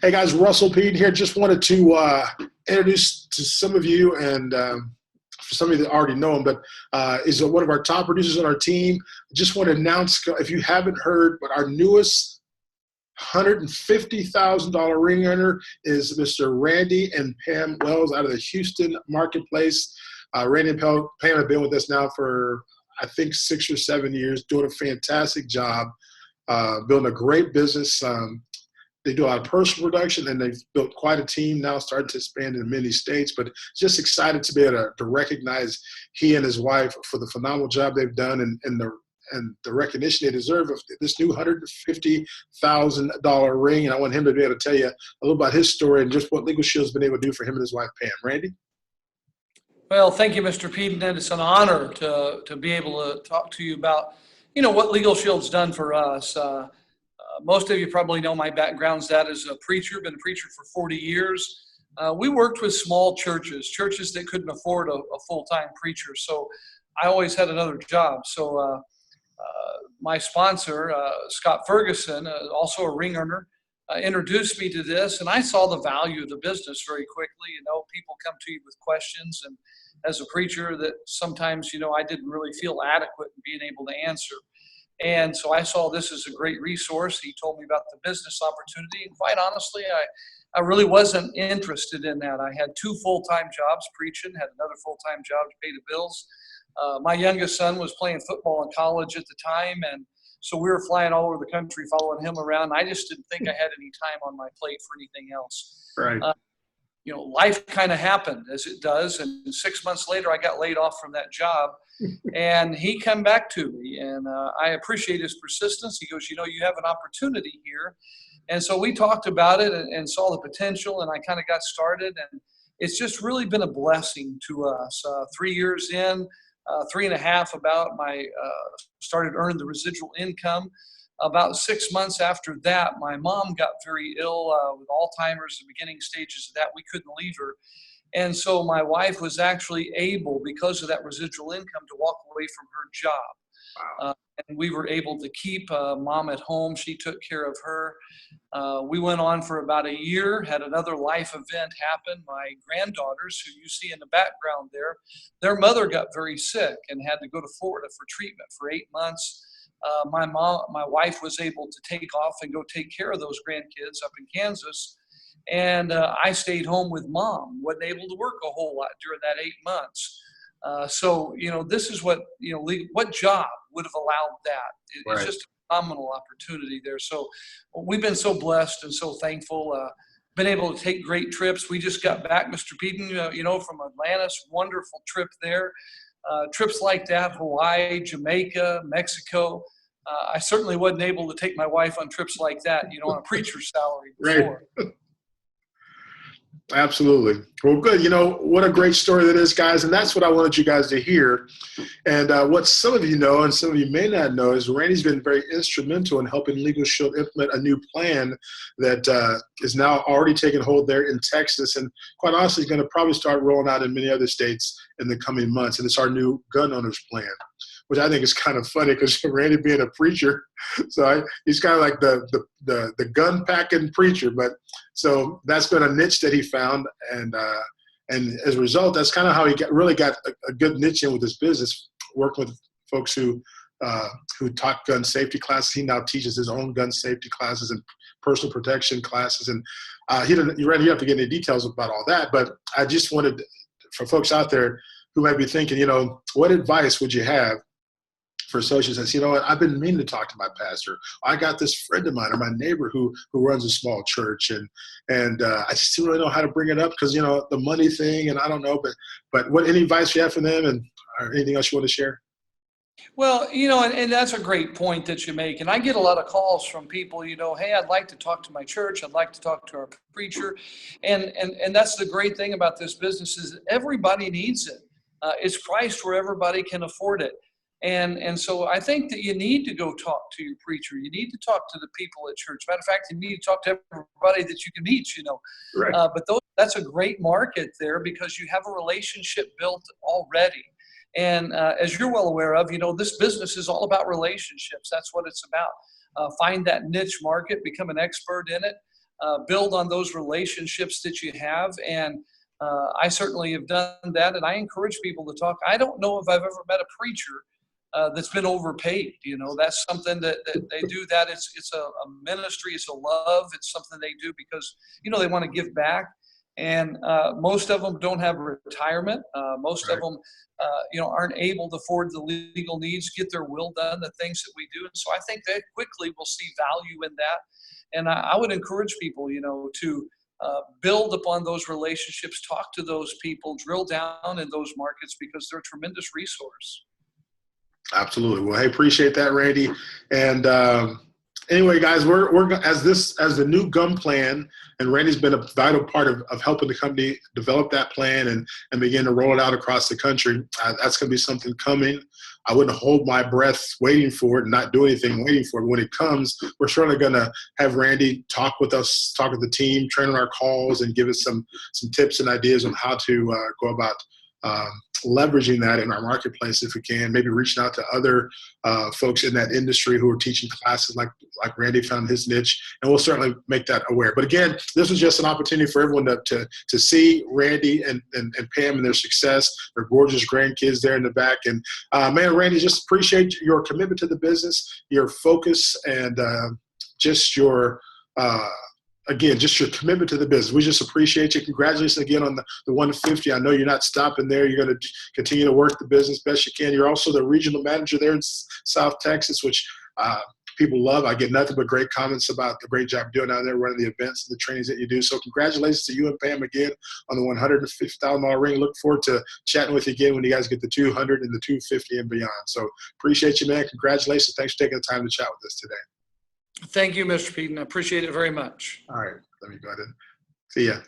Hey guys, Russell Peden here. Just wanted to introduce to some of you, and for some of you that already know him, but is one of our top producers on our team. Just want to announce, if you haven't heard, but our newest $150,000 ring earner is Mr. Randy and Pam Wells out of the Houston marketplace. Randy and Pam have been with us now for, I think, 6 or 7 years, doing a fantastic job, building a great business. They do a lot of personal production, and they've built quite a team now, starting to expand in many states. But just excited to be able to recognize he and his wife for the phenomenal job they've done, and the recognition they deserve of this new $150,000 ring. And I want him to be able to tell you a little about his story and just what Legal Shield's been able to do for him and his wife, Pam. Randy? Well, thank you, Mr. Peden. It's an honor to be able to talk to you about, what Legal Shield's done for us. Most of you probably know my background's that as a preacher, been a preacher for 40 years. We worked with small churches that couldn't afford a full-time preacher. So I always had another job. So my sponsor, Scott Ferguson, also a ring earner, introduced me to this, and I saw the value of the business very quickly. People come to you with questions, and as a preacher that sometimes, I didn't really feel adequate in being able to answer. And so I saw this as a great resource. He told me about the business opportunity, and quite honestly, I really wasn't interested in that. I had 2 full-time jobs preaching, had another full-time job to pay the bills. My youngest son was playing football in college at the time, and so we were flying all over the country following him around. I just didn't think I had any time on my plate for anything else. Right. Life kind of happened as it does, and 6 months later, I got laid off from that job. And he come back to me, and I appreciate his persistence. He goes, you have an opportunity here. And so we talked about it and saw the potential, and I kind of got started. And it's just really been a blessing to us. 3 years in, 3.5 about, started earning the residual income. About 6 months after that, my mom got very ill with Alzheimer's, the beginning stages of that. We couldn't leave her. And so my wife was actually able, because of that residual income, to walk away from her job. Wow. And we were able to keep mom at home. She took care of her. We went on for about a year, had another life event happen. My granddaughters, who you see in the background there, their mother got very sick and had to go to Florida for treatment for 8 months. My wife was able to take off and go take care of those grandkids up in Kansas. And I stayed home with mom, wasn't able to work a whole lot during that 8 months. So, this is what job would have allowed that? It's just a phenomenal opportunity there. So we've been so blessed and so thankful, been able to take great trips. We just got back, Mr. Peden, from Atlanta, wonderful trip there. Trips like that, Hawaii, Jamaica, Mexico. I certainly wasn't able to take my wife on trips like that, on a preacher's salary before. Right. Absolutely. Well, good. What a great story that is, guys. And that's what I wanted you guys to hear. And what some of you know and some of you may not know is Randy's been very instrumental in helping Legal Shield implement a new plan that is now already taking hold there in Texas. And quite honestly, is going to probably start rolling out in many other states in the coming months. And it's our new gun owners plan, which I think is kind of funny because Randy being a preacher, so he's kind of like the gun packing preacher. But so that's been a niche that he found, and as a result, that's kind of how he really got a good niche in with his business, working with folks who taught gun safety classes. He now teaches his own gun safety classes and personal protection classes. And you have to get into details about all that, but I just wanted, for folks out there who might be thinking, what advice would you have for associates that say, I've been meaning to talk to my pastor. I got this friend of mine or my neighbor who runs a small church, and I just don't really know how to bring it up because, the money thing, and I don't know, but what, any advice you have for them, and or anything else you want to share? Well, and that's a great point that you make. And I get a lot of calls from people, hey, I'd like to talk to my church. I'd like to talk to our preacher. And that's the great thing about this business is that everybody needs it. It's priced where everybody can afford it. And so I think that you need to go talk to your preacher. You need to talk to the people at church. Matter of fact, you need to talk to everybody that you can meet, Right. But that's a great market there because you have a relationship built already. And as you're well aware of, this business is all about relationships. That's what it's about. Find that niche market, become an expert in it. build on those relationships that you have. And I certainly have done that, and I encourage people to talk. I don't know if I've ever met a preacher that's been overpaid. That's something that they do. That it's a ministry, it's a love, it's something they do because they want to give back. And most of them don't have retirement. Most of them, aren't able to afford the legal needs, get their will done, the things that we do. And so I think that quickly we'll see value in that. And I would encourage people, to build upon those relationships, talk to those people, drill down in those markets because they're a tremendous resource. Absolutely. Well, hey, appreciate that, Randy. And anyway, guys, we're as the new gum plan, and Randy's been a vital part of helping the company develop that plan and begin to roll it out across the country. That's going to be something coming. I wouldn't hold my breath waiting for it and not do anything waiting for it. When it comes, we're certainly going to have Randy talk with us, talk with the team, train on our calls, and give us some tips and ideas on how to go about leveraging that in our marketplace if we can, maybe reaching out to other folks in that industry who are teaching classes like Randy found his niche, and we'll certainly make that aware. But again, this was just an opportunity for everyone to see Randy and Pam and their success, their gorgeous grandkids there in the back. And man, Randy, just appreciate your commitment to the business, your focus, and just your just your commitment to the business. We just appreciate you. Congratulations again on the 150. I know you're not stopping there. You're going to continue to work the business best you can. You're also the regional manager there in South Texas, which people love. I get nothing but great comments about the great job you're doing out there running the events and the trainings that you do. So congratulations to you and Pam again on the $150,000 ring. Look forward to chatting with you again when you guys get the 200 and the 250 and beyond. So appreciate you, man. Congratulations. Thanks for taking the time to chat with us today. Thank you, Mr. Peden. I appreciate it very much. All right. Let me go ahead and see ya.